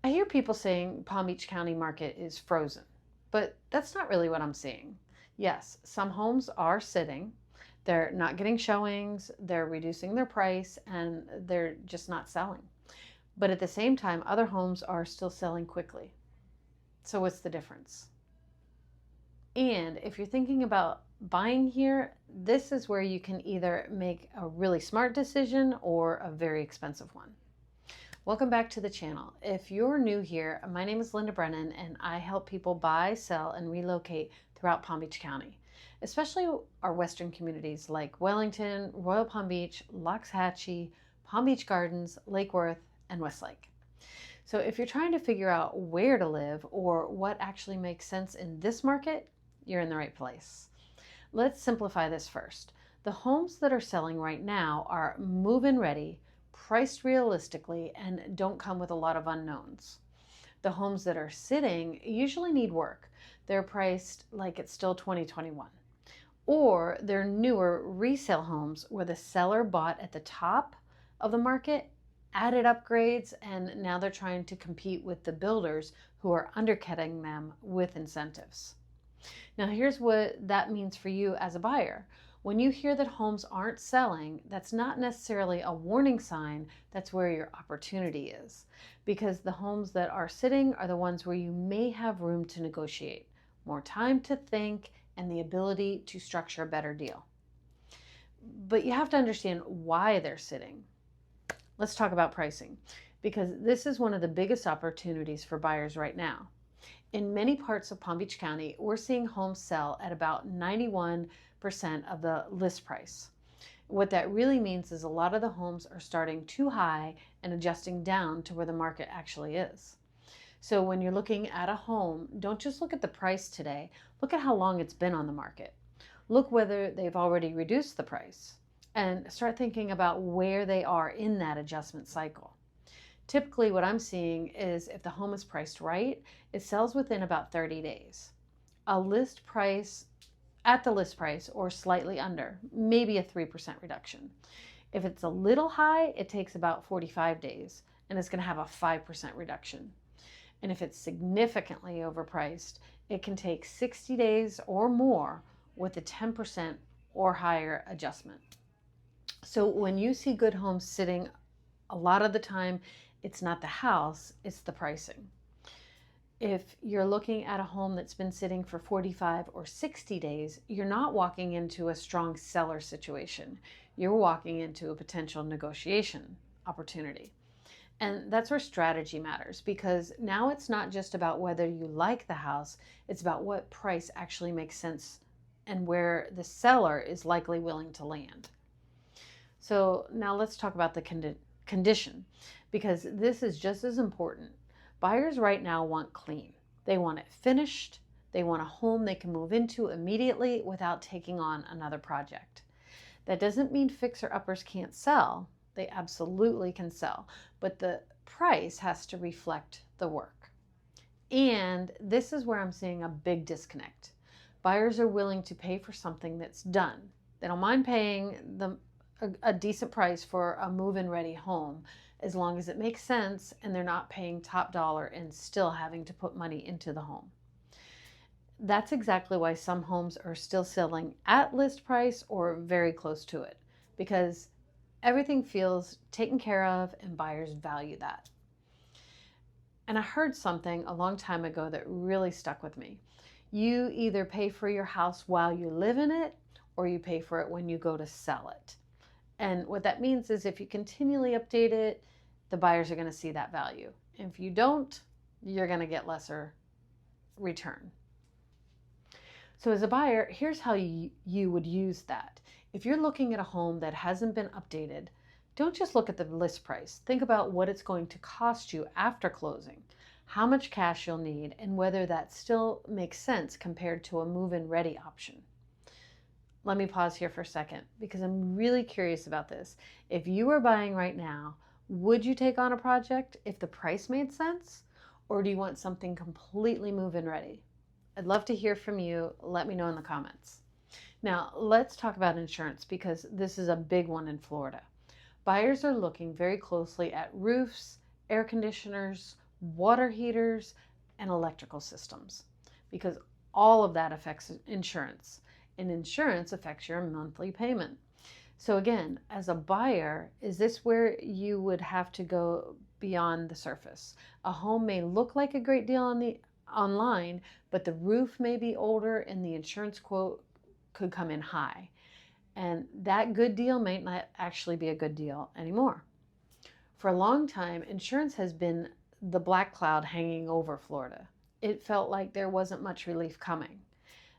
I hear people saying Palm Beach County market is frozen, but that's not really what I'm seeing. Yes, some homes are sitting. They're not getting showings, they're reducing their price, and they're just not selling. But at the same time, other homes are still selling quickly. So what's the difference? And if you're thinking about buying here, this is where you can either make a really smart decision or a very expensive one. Welcome back to the channel. If you're new here, my name is Linda Brennan and I help people buy, sell, and relocate throughout Palm Beach County, especially our western communities like Wellington, Royal Palm Beach, Loxahatchee, Palm Beach Gardens, Lake Worth, and Westlake. So if you're trying to figure out where to live or what actually makes sense in this market, you're in the right place. Let's simplify this first. The homes that are selling right now are move-in ready, priced realistically, and don't come with a lot of unknowns. The homes that are sitting usually need work. They're priced like it's still 2021. Or they're newer resale homes where the seller bought at the top of the market, added upgrades, and now they're trying to compete with the builders who are undercutting them with incentives. Now, here's what that means for you as a buyer. When you hear that homes aren't selling, that's not necessarily a warning sign. That's where your opportunity is. Because the homes that are sitting are the ones where you may have room to negotiate, more time to think, and the ability to structure a better deal. But you have to understand why they're sitting. Let's talk about pricing, because this is one of the biggest opportunities for buyers right now. In many parts of Palm Beach County, we're seeing homes sell at about 91% of the list price. What that really means is a lot of the homes are starting too high and adjusting down to where the market actually is. So when you're looking at a home, don't just look at the price today, look at how long it's been on the market. Look whether they've already reduced the price and start thinking about where they are in that adjustment cycle. Typically what I'm seeing is if the home is priced right, it sells within about 30 days. A list price at the list price or slightly under, maybe a 3% reduction. If it's a little high, it takes about 45 days and it's going to have a 5% reduction. And if it's significantly overpriced, it can take 60 days or more with a 10% or higher adjustment. So when you see good homes sitting, a lot of the time, it's not the house, it's the pricing. If you're looking at a home that's been sitting for 45 or 60 days, you're not walking into a strong seller situation. You're walking into a potential negotiation opportunity. And that's where strategy matters, because now it's not just about whether you like the house, it's about what price actually makes sense and where the seller is likely willing to land. So now let's talk about the condition, because this is just as important. Buyers right now want clean. They want it finished. They want a home they can move into immediately without taking on another project. That doesn't mean fixer-uppers can't sell. They absolutely can sell, but the price has to reflect the work. And this is where I'm seeing a big disconnect. Buyers are willing to pay for something that's done. They don't mind paying a decent price for a move-in ready home as long as it makes sense and they're not paying top dollar and still having to put money into the home. That's exactly why some homes are still selling at list price or very close to it, because everything feels taken care of and buyers value that. And I heard something a long time ago that really stuck with me. You either pay for your house while you live in it or you pay for it when you go to sell it. And what that means is if you continually update it, the buyers are going to see that value. And if you don't, you're going to get lesser return. So as a buyer, here's how you would use that. If you're looking at a home that hasn't been updated, don't just look at the list price. Think about what it's going to cost you after closing, how much cash you'll need, and whether that still makes sense compared to a move-in ready option. Let me pause here for a second because I'm really curious about this. If you were buying right now, would you take on a project if the price made sense? Or do you want something completely move-in ready? I'd love to hear from you. Let me know in the comments. Now, let's talk about insurance because this is a big one in Florida. Buyers are looking very closely at roofs, air conditioners, water heaters, and electrical systems, because all of that affects insurance, and insurance affects your monthly payment. So again, as a buyer, is this where you would have to go beyond the surface? A home may look like a great deal online, but the roof may be older and the insurance quote could come in high. And that good deal may not actually be a good deal anymore. For a long time, insurance has been the black cloud hanging over Florida. It felt like there wasn't much relief coming.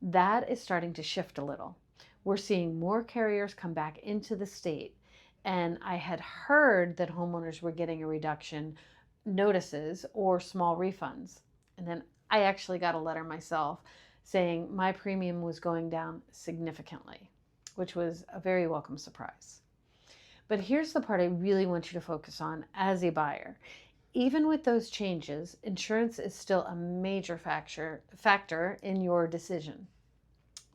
That is starting to shift a little. We're seeing more carriers come back into the state. And I had heard that homeowners were getting a reduction notices or small refunds. And then I actually got a letter myself saying my premium was going down significantly, which was a very welcome surprise. But here's the part I really want you to focus on as a buyer. Even with those changes, insurance is still a major factor in your decision.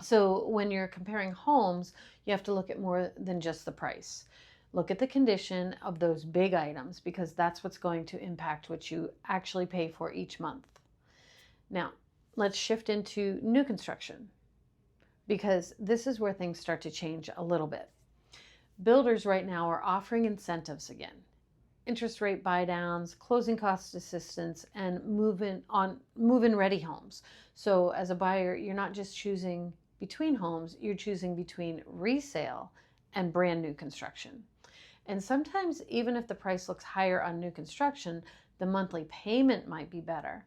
So when you're comparing homes, you have to look at more than just the price. Look at the condition of those big items, because that's what's going to impact what you actually pay for each month. Now, let's shift into new construction, because this is where things start to change a little bit. Builders right now are offering incentives again. Interest rate buy downs, closing cost assistance, and move-in ready homes. So as a buyer, you're not just choosing between homes, you're choosing between resale and brand new construction. And sometimes even if the price looks higher on new construction, the monthly payment might be better.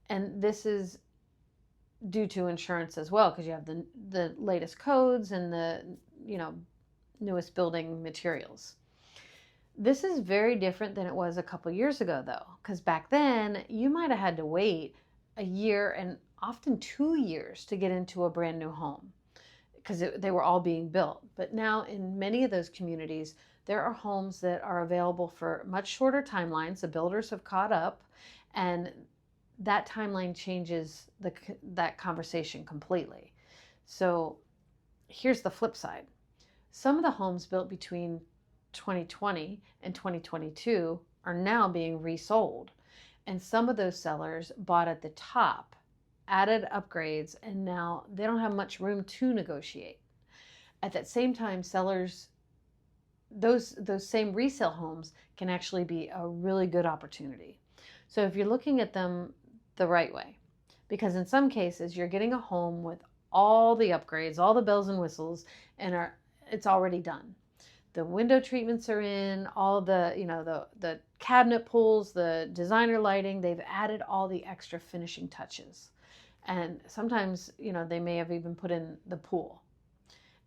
And this is due to insurance as well, because you have the latest codes and the newest building materials. This is very different than it was a couple years ago, though, because back then you might have had to wait a year and often 2 years to get into a brand new home, because they were all being built. But now in many of those communities, there are homes that are available for much shorter timelines. The builders have caught up, and that timeline changes that conversation completely. So here's the flip side. Some of the homes built between 2020 and 2022 are now being resold. And some of those sellers bought at the top, added upgrades, and now they don't have much room to negotiate. At that same time, sellers, those same resale homes can actually be a really good opportunity. So if you're looking at them the right way, because in some cases you're getting a home with all the upgrades, all the bells and whistles, and it's already done. The window treatments are in, all the cabinet pulls, the designer lighting, they've added all the extra finishing touches. And sometimes, they may have even put in the pool.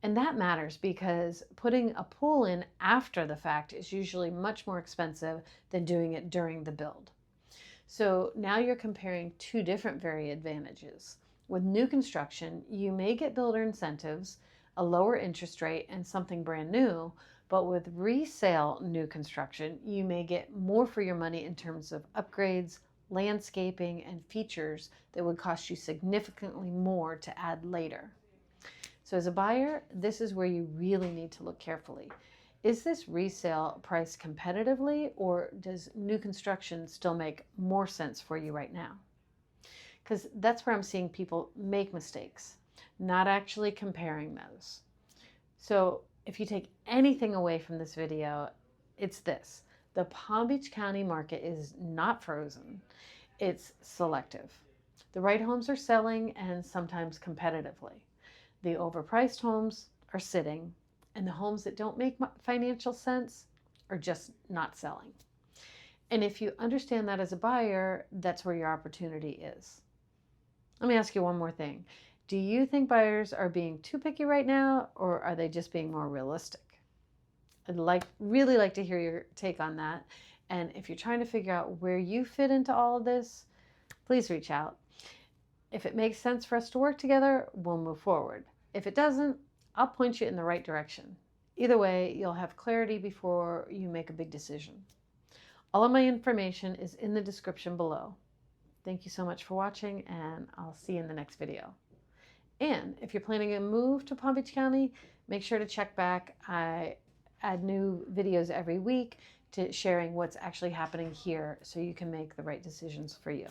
And that matters, because putting a pool in after the fact is usually much more expensive than doing it during the build. So now you're comparing two different very advantages. With new construction, you may get builder incentives, a lower interest rate, and something brand new. But with resale new construction, you may get more for your money in terms of upgrades, landscaping, and features that would cost you significantly more to add later. So as a buyer, this is where you really need to look carefully. Is this resale priced competitively, or does new construction still make more sense for you right now? Because that's where I'm seeing people make mistakes, not actually comparing those. So if you take anything away from this video, it's this. The Palm Beach County market is not frozen. It's selective. The right homes are selling, and sometimes competitively. The overpriced homes are sitting, and the homes that don't make financial sense are just not selling. And if you understand that as a buyer, that's where your opportunity is. Let me ask you one more thing. Do you think buyers are being too picky right now, or are they just being more realistic? I'd really like to hear your take on that. And if you're trying to figure out where you fit into all of this, please reach out. If it makes sense for us to work together, we'll move forward. If it doesn't, I'll point you in the right direction. Either way, you'll have clarity before you make a big decision. All of my information is in the description below. Thank you so much for watching, and I'll see you in the next video. And if you're planning a move to Palm Beach County, make sure to check back. I add new videos every week to sharing what's actually happening here so you can make the right decisions for you.